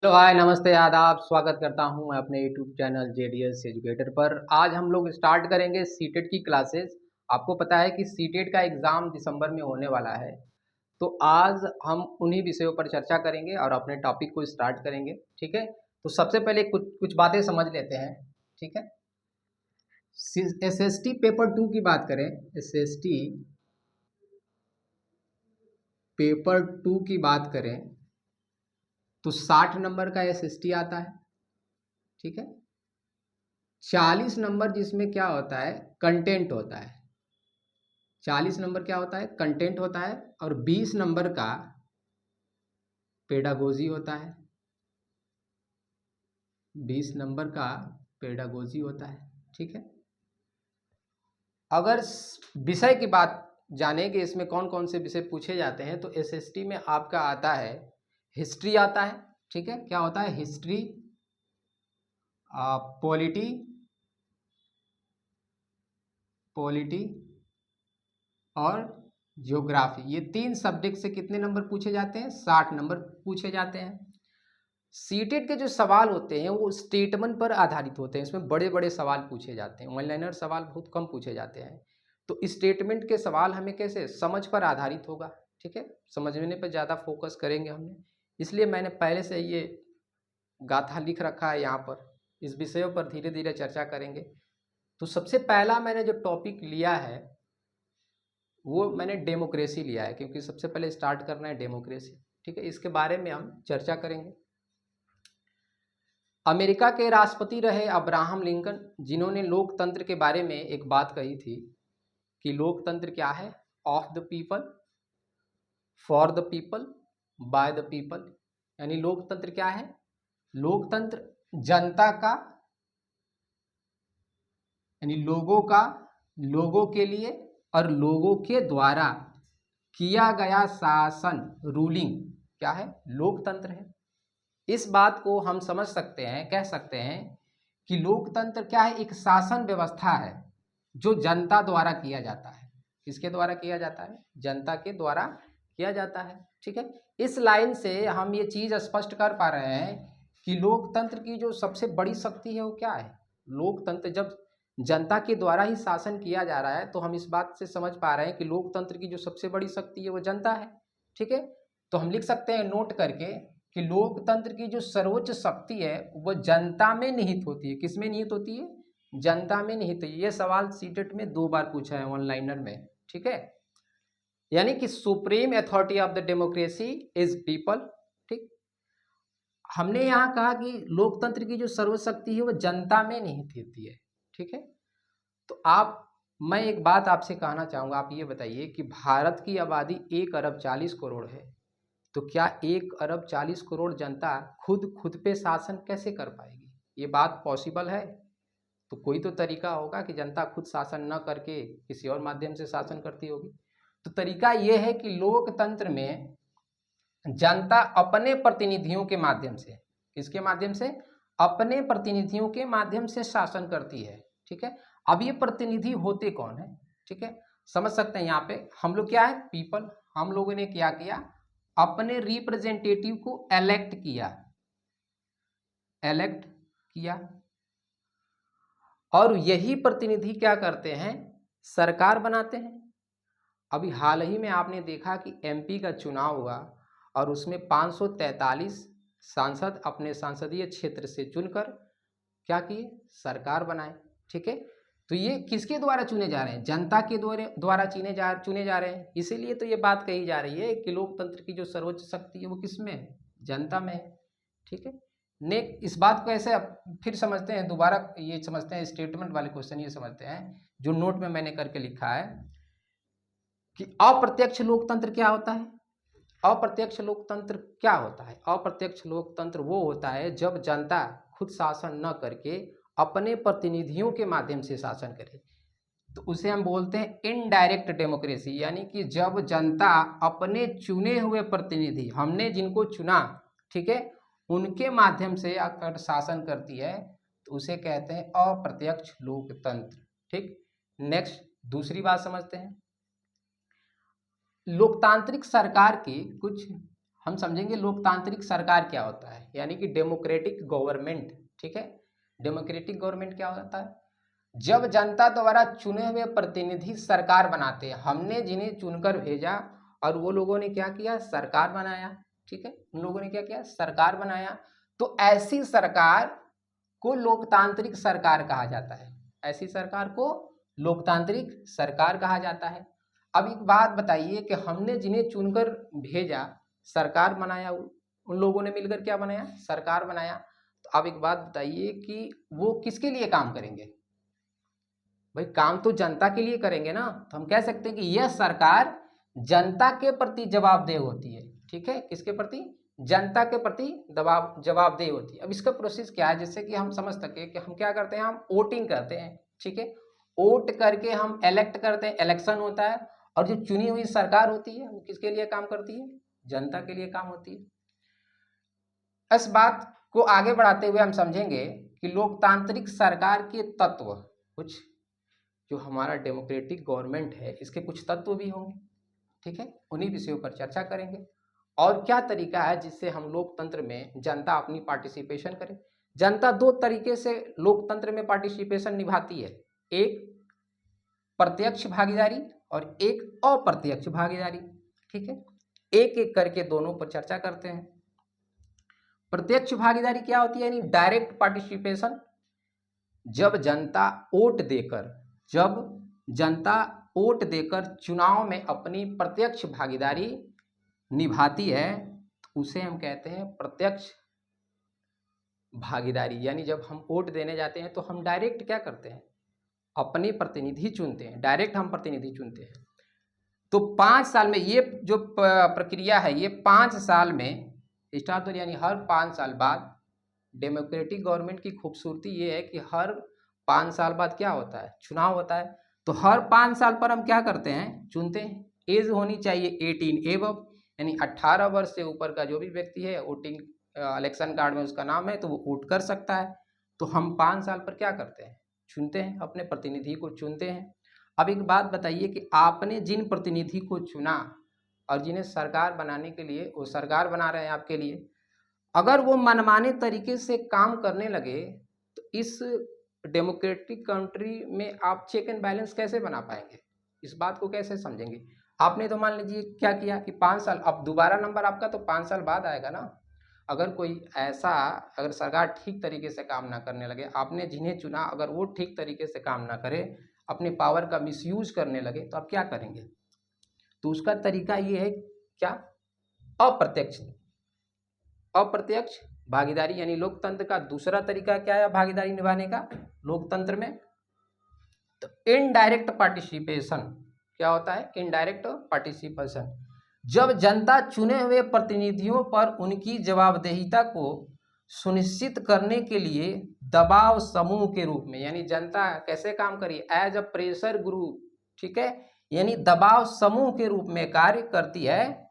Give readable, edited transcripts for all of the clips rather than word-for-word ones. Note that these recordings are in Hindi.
हेलो हाय नमस्ते आदाब। स्वागत करता हूं मैं अपने यूट्यूब चैनल जेडीएस एजुकेटर पर। आज हम लोग स्टार्ट करेंगे सीटेट की क्लासेस। आपको पता है कि सीटेट का एग्ज़ाम दिसंबर में होने वाला है, तो आज हम उन्हीं विषयों पर चर्चा करेंगे और अपने टॉपिक को स्टार्ट करेंगे। ठीक है, तो सबसे पहले कुछ कुछ बातें समझ लेते हैं। ठीक है, एसएसटी पेपर 2 की बात करें। एसएसटी पेपर 2 की बात करें तो 60 नंबर का एसएसटी आता है। ठीक है, 40 नंबर जिसमें क्या होता है, कंटेंट होता है। 40 नंबर क्या होता है, कंटेंट होता है, और 20 नंबर का पेडागोजी होता है। 20 नंबर का पेडागोजी होता है। ठीक है, अगर विषय की बात जाने कि इसमें कौन कौन से विषय पूछे जाते हैं, तो एसएसटी में आपका आता है हिस्ट्री आता है। ठीक है, क्या होता है, हिस्ट्री, पॉलिटी, पॉलिटी और ज्योग्राफी। ये तीन सब्जेक्ट से कितने नंबर पूछे जाते हैं, 60 नंबर पूछे जाते हैं। सीटेट के जो सवाल होते हैं वो स्टेटमेंट पर आधारित होते हैं। इसमें बड़े बड़े सवाल पूछे जाते हैं, वन लाइनर सवाल बहुत कम पूछे जाते हैं। तो स्टेटमेंट के सवाल हमें कैसे समझ पर आधारित होगा। ठीक है, समझने पर ज़्यादा फोकस करेंगे हमने, इसलिए मैंने पहले से ये गाथा लिख रखा है यहाँ पर। इस विषयों पर धीरे धीरे चर्चा करेंगे। तो सबसे पहला मैंने जो टॉपिक लिया है वो मैंने डेमोक्रेसी लिया है, क्योंकि सबसे पहले स्टार्ट करना है डेमोक्रेसी। ठीक है, इसके बारे में हम चर्चा करेंगे। अमेरिका के राष्ट्रपति रहे अब्राहम लिंकन, जिन्होंने लोकतंत्र के बारे में एक बात कही थी कि लोकतंत्र क्या है, of the people, for the people, by the people. यानी लोकतंत्र क्या है, लोकतंत्र जनता का, यानी लोगों का, लोगों के लिए और लोगों के द्वारा किया गया शासन, रूलिंग क्या है, लोकतंत्र है। इस बात को हम समझ सकते हैं, कह सकते हैं कि लोकतंत्र क्या है, एक शासन व्यवस्था है जो जनता द्वारा किया जाता है। किसके द्वारा किया जाता है, जनता के द्वारा किया जाता है। ठीक है, इस लाइन से हम ये चीज स्पष्ट कर पा रहे हैं कि लोकतंत्र की जो सबसे बड़ी शक्ति है वो क्या है। लोकतंत्र जब जनता के द्वारा ही शासन किया जा रहा है, तो हम इस बात से समझ पा रहे हैं कि लोकतंत्र की जो सबसे बड़ी शक्ति है वो जनता है। ठीक है, तो हम लिख सकते हैं नोट करके कि लोकतंत्र की जो सर्वोच्च शक्ति है वह जनता में निहित होती है। किसमें निहित होती है, जनता में निहित है। ये सवाल सीटेट में 2 बार पूछा है वन लाइनर में। ठीक है, यानी कि supreme authority of the democracy is people. ठीक, हमने यहाँ कहा कि लोकतंत्र की जो सर्वशक्ति है वो जनता में निहित होती है। ठीक है, तो मैं एक बात आपसे कहना चाहूँगा। आप ये बताइए कि भारत की आबादी 1 अरब 40 करोड़ है, तो क्या 1 अरब 40 करोड़ जनता खुद पे शासन कैसे कर पाएगी, ये बात पॉसिबल है। तो कोई तो तरीका होगा कि जनता खुद शासन न करके किसी और माध्यम से शासन करती होगी। तो तरीका ये है कि लोकतंत्र में जनता अपने प्रतिनिधियों के माध्यम से, किसके माध्यम से, अपने प्रतिनिधियों के माध्यम से शासन करती है। ठीक है, अब ये प्रतिनिधि होते कौन है, ठीक है, समझ सकते हैं। यहाँ पे हम लोग क्या है, पीपल, हम लोगों ने क्या किया, अपने रिप्रेजेंटेटिव को इलेक्ट किया, इलेक्ट किया, और यही प्रतिनिधि क्या करते हैं, सरकार बनाते हैं। अभी हाल ही में आपने देखा कि एमपी का चुनाव हुआ और उसमें 543 सांसद अपने संसदीय क्षेत्र से चुनकर क्या किए, सरकार बनाए। ठीक है, तो ये किसके द्वारा चुने जा रहे हैं, जनता के द्वारा चुने जा रहे हैं। इसीलिए तो ये बात कही जा रही है कि लोकतंत्र की जो सर्वोच्च शक्ति है वो किस में है, जनता में है। ठीक है, इस बात को ऐसे फिर समझते हैं, दोबारा ये समझते हैं, स्टेटमेंट वाले क्वेश्चन ये समझते हैं जो नोट में मैंने करके लिखा है कि अप्रत्यक्ष लोकतंत्र क्या होता है। अप्रत्यक्ष लोकतंत्र क्या होता है, अप्रत्यक्ष लोकतंत्र वो होता है जब जनता खुद शासन न करके अपने प्रतिनिधियों के माध्यम से शासन करे, तो उसे हम बोलते हैं इनडायरेक्ट डेमोक्रेसी। यानी कि जब जनता अपने चुने हुए प्रतिनिधि, हमने जिनको चुना, ठीक है, उनके माध्यम से अगर शासन करती है तो उसे कहते हैं अप्रत्यक्ष लोकतंत्र। ठीक, नेक्स्ट दूसरी बात समझते हैं। लोकतांत्रिक सरकार के कुछ हम समझेंगे लोकतांत्रिक सरकार क्या होता है, यानी कि डेमोक्रेटिक गवर्नमेंट। ठीक है, डेमोक्रेटिक गवर्नमेंट क्या होता है? जब जनता द्वारा चुने हुए प्रतिनिधि सरकार बनाते हैं, हमने जिन्हें चुनकर भेजा और वो लोगों ने क्या किया, सरकार बनाया। ठीक है, उन लोगों ने क्या किया, सरकार बनाया। तो ऐसी सरकार को लोकतांत्रिक सरकार कहा जाता है, ऐसी सरकार को लोकतांत्रिक सरकार कहा जाता है। अब एक बात बताइए कि हमने जिन्हें चुनकर भेजा, सरकार बनाया, उन लोगों ने मिलकर क्या बनाया, सरकार बनाया। तो अब एक बात बताइए कि वो किसके लिए काम करेंगे? भाई काम तो जनता के लिए करेंगे ना। तो हम कह सकते हैं कि यह सरकार जनता के प्रति जवाबदेह होती है। ठीक है, किसके प्रति? जनता के प्रति जवाबदेह होती है। अब इसका प्रोसेस क्या है, जिससे कि हम समझ सके कि हम क्या करते हैं, हम वोटिंग करते हैं। ठीक है, वोट करके हम इलेक्ट करते हैं, इलेक्शन होता है, और जो चुनी हुई सरकार होती है वो किसके लिए काम करती है, जनता के लिए काम होती है। इस बात को आगे बढ़ाते हुए हम समझेंगे कि लोकतांत्रिक सरकार के तत्व, कुछ जो हमारा डेमोक्रेटिक गवर्नमेंट है इसके कुछ तत्व भी होंगे। ठीक है, उन्हीं विषयों पर चर्चा करेंगे और क्या तरीका है जिससे हम लोकतंत्र में जनता अपनी पार्टिसिपेशन करे। जनता दो तरीके से लोकतंत्र में पार्टिसिपेशन निभाती है, एक प्रत्यक्ष भागीदारी और एक अप्रत्यक्ष भागीदारी। ठीक है, एक एक करके दोनों पर चर्चा करते हैं। प्रत्यक्ष भागीदारी क्या होती है, यानी डायरेक्ट पार्टिसिपेशन। जब जनता वोट देकर चुनाव में अपनी प्रत्यक्ष भागीदारी निभाती है तो उसे हम कहते हैं प्रत्यक्ष भागीदारी। यानी जब हम वोट देने जाते हैं तो हम डायरेक्ट क्या करते हैं, अपने प्रतिनिधि चुनते हैं, डायरेक्ट हम प्रतिनिधि चुनते हैं। तो 5 साल में ये जो प्रक्रिया है, ये 5 साल में स्टार्ट हो, यानी हर 5 साल बाद। डेमोक्रेटिक गवर्नमेंट की खूबसूरती ये है कि हर 5 साल बाद क्या होता है, चुनाव होता है। तो हर 5 साल पर हम क्या करते हैं, चुनते हैं। एज होनी चाहिए 18 एबव, यानी 18 वर्ष से ऊपर का जो भी व्यक्ति है, वोटिंग इलेक्शन कार्ड में उसका नाम है तो वो वोट कर सकता है। तो हम 5 साल पर क्या करते हैं, चुनते हैं, अपने प्रतिनिधि को चुनते हैं। अब एक बात बताइए कि आपने जिन प्रतिनिधि को चुना और जिन्हें सरकार बनाने के लिए, वो सरकार बना रहे हैं आपके लिए, अगर वो मनमाने तरीके से काम करने लगे तो इस डेमोक्रेटिक कंट्री में आप चेक एंड बैलेंस कैसे बना पाएंगे, इस बात को कैसे समझेंगे? आपने तो मान लीजिए क्या किया कि 5 साल, अब दोबारा नंबर आपका तो 5 साल बाद आएगा ना। अगर कोई ऐसा, अगर सरकार ठीक तरीके से काम ना करने लगे, आपने जिन्हें चुना अगर वो ठीक तरीके से काम ना करे, अपने पावर का मिसयूज करने लगे, तो आप क्या करेंगे? तो उसका तरीका ये है क्या, अप्रत्यक्ष भागीदारी। यानी लोकतंत्र का दूसरा तरीका क्या है भागीदारी निभाने का लोकतंत्र में? तो इनडायरेक्ट पार्टिसिपेशन। क्या होता है इनडायरेक्ट पार्टिसिपेशन? जब जनता चुने हुए प्रतिनिधियों पर उनकी जवाबदेहिता को सुनिश्चित करने के लिए दबाव समूह के रूप में, यानी जनता कैसे काम करी, एज अ प्रेशर ग्रुप। ठीक है, यानी दबाव समूह के रूप में कार्य करती है,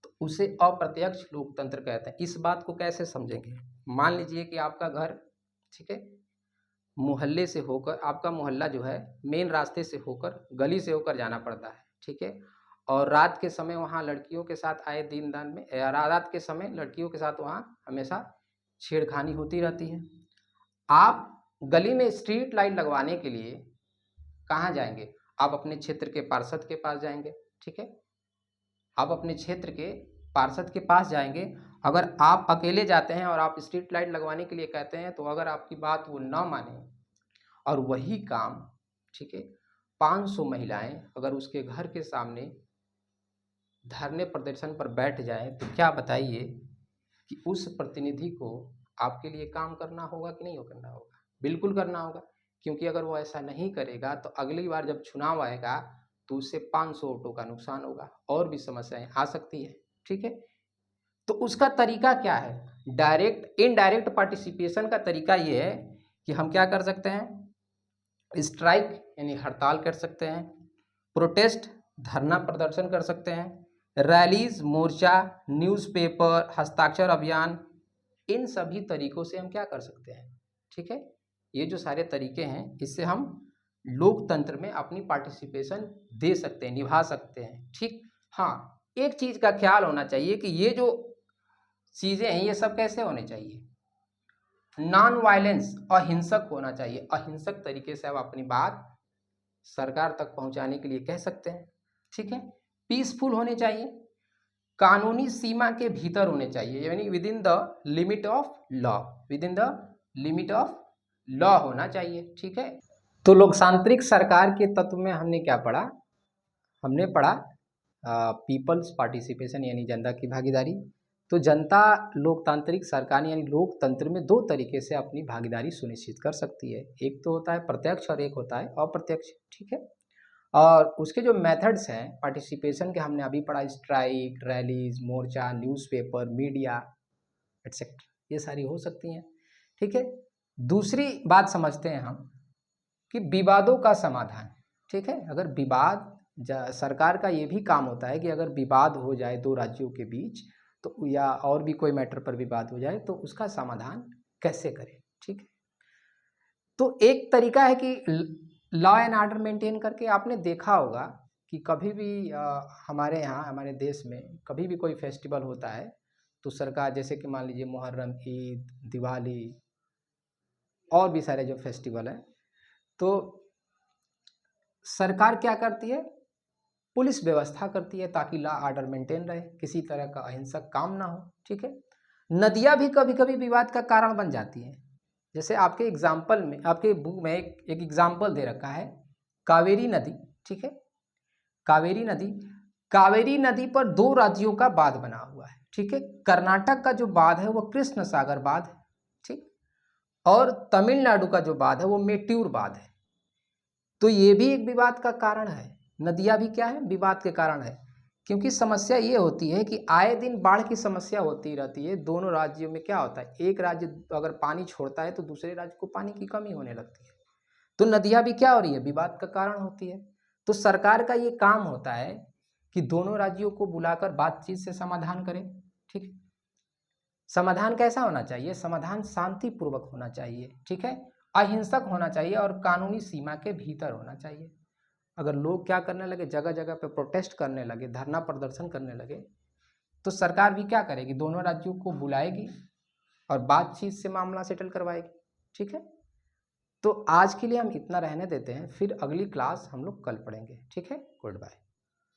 तो उसे अप्रत्यक्ष लोकतंत्र कहते हैं। इस बात को कैसे समझेंगे? मान लीजिए कि आपका घर, ठीक है, मोहल्ले से होकर, आपका मोहल्ला जो है मेन रास्ते से होकर, गली से होकर जाना पड़ता है। ठीक है, और रात के समय वहाँ लड़कियों के साथ आए दिन दान में, रात के समय लड़कियों के साथ वहाँ हमेशा छेड़खानी होती रहती है। आप गली में स्ट्रीट लाइट लगवाने के लिए कहाँ जाएंगे? आप अपने क्षेत्र के पार्षद के पास जाएंगे। ठीक है, आप अपने क्षेत्र के पार्षद के पास जाएंगे। अगर आप अकेले जाते हैं और आप स्ट्रीट लाइट लगवाने के लिए कहते हैं, तो अगर आपकी बात वो ना माने और वही काम, ठीक है, 500 महिलाएं अगर उसके घर के सामने धरने प्रदर्शन पर बैठ जाएं, तो क्या बताइए कि उस प्रतिनिधि को आपके लिए काम करना होगा कि नहीं करना होगा? बिल्कुल करना होगा, क्योंकि अगर वो ऐसा नहीं करेगा तो अगली बार जब चुनाव आएगा तो उससे 500 वोटों का नुकसान होगा और भी समस्याएं आ सकती है। ठीक है, तो उसका तरीका क्या है? डायरेक्ट इनडायरेक्ट पार्टिसिपेशन का तरीका ये है कि हम क्या कर सकते हैं, स्ट्राइक यानी हड़ताल कर सकते हैं, प्रोटेस्ट धरना प्रदर्शन कर सकते हैं, रैलीज, मोर्चा, न्यूज़पेपर, हस्ताक्षर अभियान, इन सभी तरीकों से हम क्या कर सकते हैं। ठीक है, ये जो सारे तरीके हैं, इससे हम लोकतंत्र में अपनी पार्टिसिपेशन दे सकते हैं, निभा सकते हैं। ठीक, हाँ, एक चीज़ का ख्याल होना चाहिए कि ये जो चीज़ें हैं, ये सब कैसे होने चाहिए? नॉन वायलेंस, अहिंसक होना चाहिए। अहिंसक तरीके से आप अपनी बात सरकार तक पहुंचाने के लिए कह सकते हैं, ठीक है। पीसफुल होने चाहिए, कानूनी सीमा के भीतर होने चाहिए, यानी with in the limit of law, with in the limit of law होना चाहिए, ठीक है। तो लोकतांत्रिक सरकार के तत्व में हमने क्या पढ़ा? हमने पढ़ा पीपल्स पार्टिसिपेशन, यानी जनता की भागीदारी। तो जनता लोकतांत्रिक सरकार यानी लोकतंत्र में दो तरीके से अपनी भागीदारी सुनिश्चित कर सकती है, एक तो होता है प्रत्यक्ष और एक होता है अप्रत्यक्ष, ठीक है। और उसके जो मेथड्स हैं पार्टिसिपेशन के हमने अभी पढ़ा, स्ट्राइक, रैलीज, मोर्चा, न्यूज़पेपर, मीडिया एटसेट्रा, ये सारी हो सकती हैं, ठीक है। दूसरी बात समझते हैं हम कि विवादों का समाधान, ठीक है। अगर विवाद, सरकार का ये भी काम होता है कि अगर विवाद हो जाए दो राज्यों के बीच, तो या और भी कोई मैटर पर विवाद हो जाए तो उसका समाधान कैसे करें, ठीक है। तो एक तरीका है कि लॉ एंड ऑर्डर मेंटेन करके, आपने देखा होगा कि कभी भी हमारे यहाँ, हमारे देश में कभी भी कोई फेस्टिवल होता है तो सरकार, जैसे कि मान लीजिए मुहर्रम, ईद, दिवाली और भी सारे जो फेस्टिवल हैं, तो सरकार क्या करती है? पुलिस व्यवस्था करती है ताकि लॉ ऑर्डर मेंटेन रहे, किसी तरह का अहिंसक काम ना हो, ठीक है। नदियाँ भी कभी कभी विवाद का कारण बन जाती हैं। जैसे आपके एग्जाम्पल में, आपके बुक में एक एग्जाम्पल दे रखा है, कावेरी नदी, ठीक है। कावेरी नदी, कावेरी नदी पर दो राज्यों का बांध बना हुआ है, ठीक है। कर्नाटक का जो बांध है वो कृष्ण सागर बांध है, ठीक, और तमिलनाडु का जो बांध है वो मेट्यूर बांध है। तो ये भी एक विवाद का कारण है, नदियाँ भी क्या है? विवाद के कारण है, क्योंकि समस्या ये होती है कि आए दिन बाढ़ की समस्या होती रहती है। दोनों राज्यों में क्या होता है, एक राज्य अगर पानी छोड़ता है तो दूसरे राज्य को पानी की कमी होने लगती है। तो नदियाँ भी क्या हो रही है? विवाद का कारण होती है। तो सरकार का ये काम होता है कि दोनों राज्यों को बुलाकर बातचीत से समाधान करें, ठीक है। समाधान कैसा होना चाहिए? समाधान शांतिपूर्वक होना चाहिए, ठीक है, अहिंसक होना चाहिए और कानूनी सीमा के भीतर होना चाहिए। अगर लोग क्या करने लगे, जगह जगह पे प्रोटेस्ट करने लगे, धरना प्रदर्शन करने लगे, तो सरकार भी क्या करेगी? दोनों राज्यों को बुलाएगी और बातचीत से मामला सेटल करवाएगी, ठीक है। तो आज के लिए हम इतना रहने देते हैं, फिर अगली क्लास हम लोग कल पढ़ेंगे, ठीक है। Good bye.